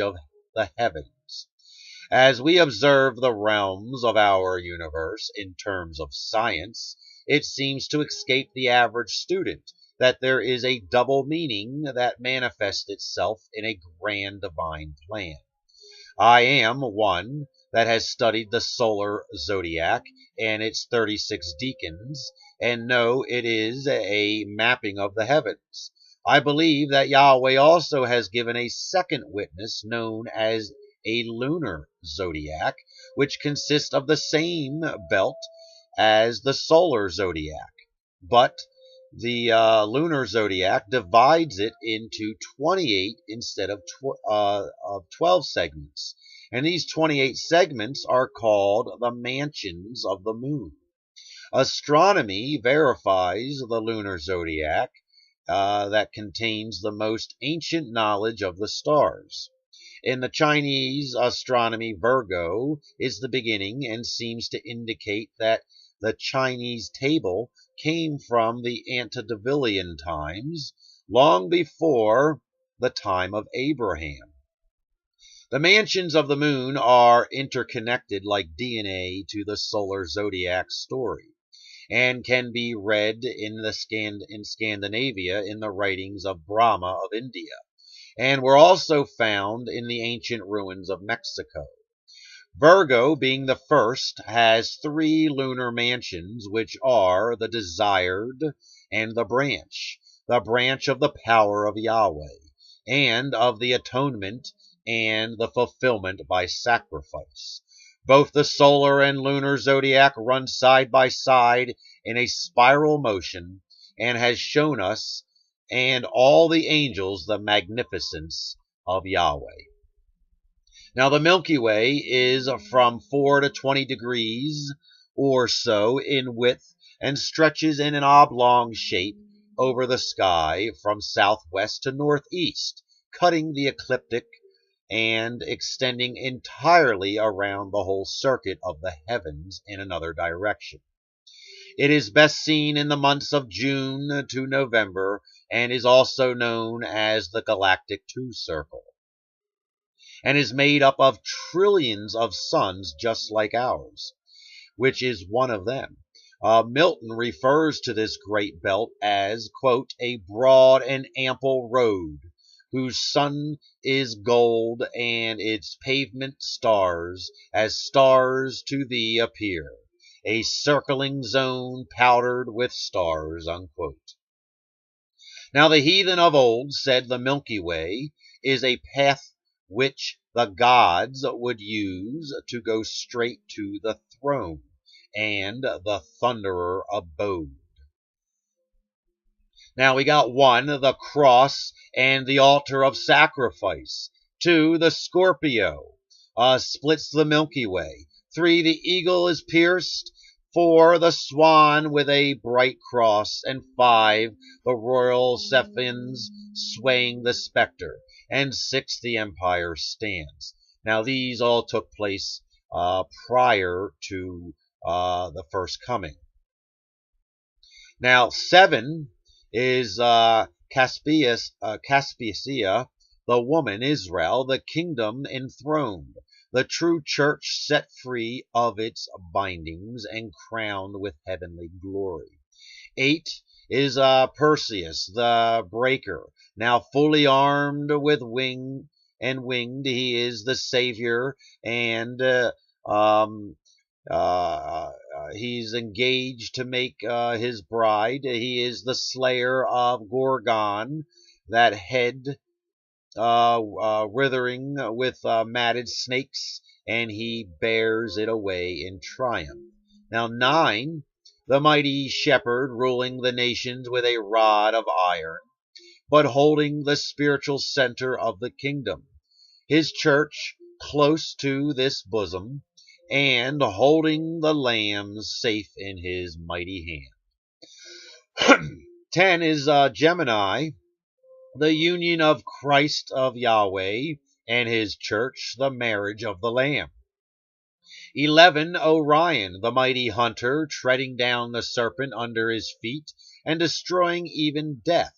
of the heavens. As we observe the realms of our universe in terms of science, it seems to escape the average student that there is a double meaning that manifests itself in a grand divine plan. I am one that has studied the solar zodiac and its 36 decans, and know it is a mapping of the heavens. I believe that Yahweh also has given a second witness known as a lunar zodiac, which consists of the same belt as the solar zodiac, but the lunar zodiac divides it into 28 instead of 12 segments. And these 28 segments are called the mansions of the moon. Astronomy verifies the lunar zodiac that contains the most ancient knowledge of the stars. In the Chinese astronomy, Virgo is the beginning and seems to indicate that the Chinese table came from the antediluvian times, long before the time of Abraham. The mansions of the moon are interconnected like DNA to the solar zodiac story, and can be read in Scandinavia in the writings of Brahma of India, and were also found in the ancient ruins of Mexico. Virgo, being the first, has 3 lunar mansions, which are the desired and the branch of the power of Yahweh, and of the atonement and the fulfillment by sacrifice. Both the solar and lunar zodiac run side by side in a spiral motion, and has shown us and all the angels the magnificence of Yahweh. Now the Milky Way is from 4 to 20 degrees or so in width, and stretches in an oblong shape over the sky from southwest to northeast, cutting the ecliptic and extending entirely around the whole circuit of the heavens in another direction. It is best seen in the months of June to November, and is also known as the galactic two-circle, and is made up of trillions of suns just like ours, which is one of them. Milton refers to this great belt as, quote, a broad and ample road, whose sun is gold, and its pavement stars, as stars to thee appear, a circling zone powdered with stars, unquote. Now the heathen of old said the Milky Way is a path which the gods would use to go straight to the throne, and the Thunderer abode. Now we got 1, the cross and the altar of sacrifice. 2, the Scorpio splits the Milky Way. 3, the eagle is pierced. 4, the swan with a bright cross. And 5, the royal Sephims swaying the specter. And 6, the empire stands. Now these all took place prior to the first coming. Now 7 is Caspisia, the woman Israel, the kingdom enthroned, the true church set free of its bindings and crowned with heavenly glory. 8 is Perseus, the breaker, now fully armed with winged. He is the Savior, and he's engaged to make his bride. He is the slayer of Gorgon, that head writhing with matted snakes, and he bears it away in triumph. Now 9, the mighty shepherd ruling the nations with a rod of iron, but holding the spiritual center of the kingdom, his church close to this bosom, and holding the lambs safe in his mighty hand. 10 is Gemini, the union of Christ of Yahweh and his church, the marriage of the Lamb. 11, Orion, the mighty hunter, treading down the serpent under his feet and destroying even death.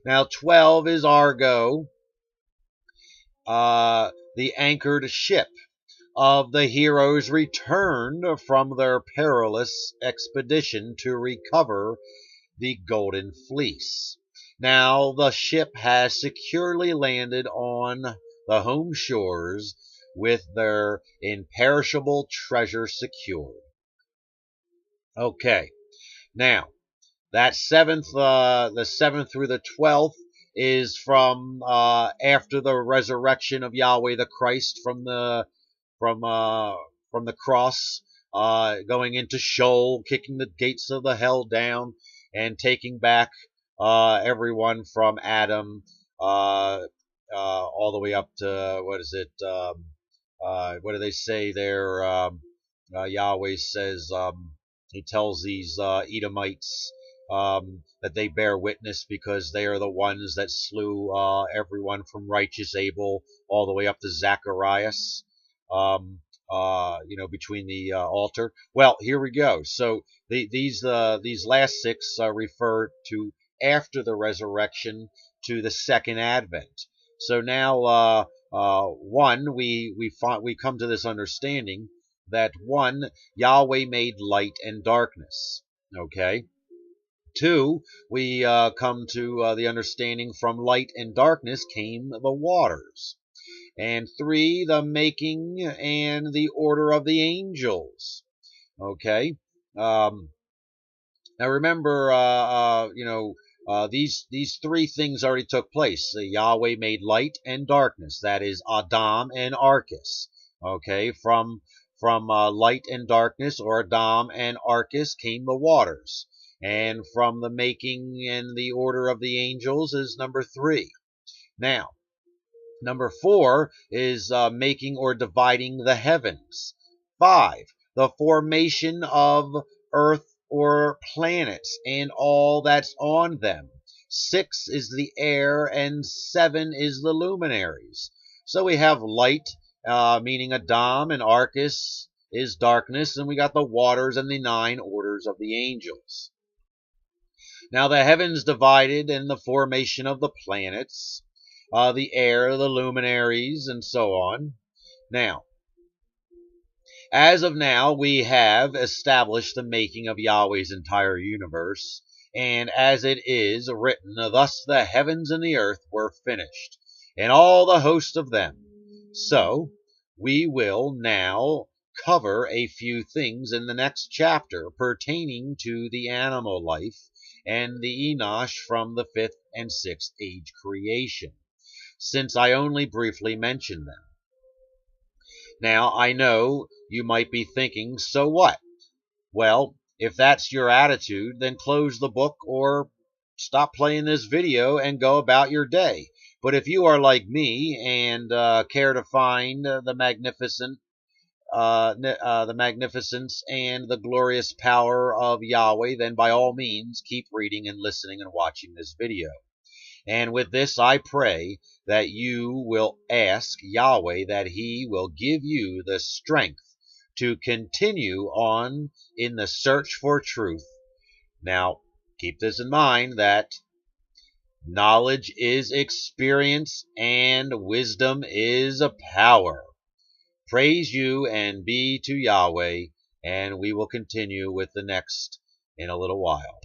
Now 12 is Argo, the anchored ship of the heroes returned from their perilous expedition to recover the Golden Fleece. Now the ship has securely landed on the home shores with their imperishable treasure secured. Okay, now that the 7th through the 12th is from after the resurrection of Yahweh the Christ from the cross, going into Sheol, kicking the gates of the hell down, and taking back everyone from Adam all the way up to what is it? What do they say there? Yahweh says he tells these Edomites that they bear witness because they are the ones that slew everyone from righteous Abel all the way up to Zacharias. Between the altar. Well, here we go. So these last 6 refer to after the resurrection to the second advent. So now, one, we come to this understanding that 1, Yahweh made light and darkness. Okay. 2, we come to the understanding from light and darkness came the waters. And 3, the making and the order of the angels. Okay. Now remember, these 3 things already took place. Yahweh made light and darkness. That is Adam and Archis. Okay. From light and darkness, or Adam and Archis, came the waters. And from the making and the order of the angels is number 3. Now, number 4 is making or dividing the heavens. 5, the formation of earth or planets and all that's on them. 6 is the air, and 7 is the luminaries. So we have light, meaning Adam, and Archis is darkness, and we got the waters and the 9 orders of the angels. Now the heavens divided and the formation of the planets, the air, the luminaries, and so on. Now, as of now, we have established the making of Yahweh's entire universe, and as it is written, thus the heavens and the earth were finished, and all the host of them. So, we will now cover a few things in the next chapter pertaining to the animal life and the Enosh from the 5th and 6th age creation, since I only briefly mentioned them. Now, I know you might be thinking, so what? Well, if that's your attitude, then close the book or stop playing this video and go about your day. But if you are like me and care to find the magnificence and the glorious power of Yahweh, then by all means keep reading and listening and watching this video. And with this I pray that you will ask Yahweh that he will give you the strength to continue on in the search for truth. Now, keep this in mind, that knowledge is experience and wisdom is a power. Praise you and be to Yahweh, and we will continue with the next in a little while.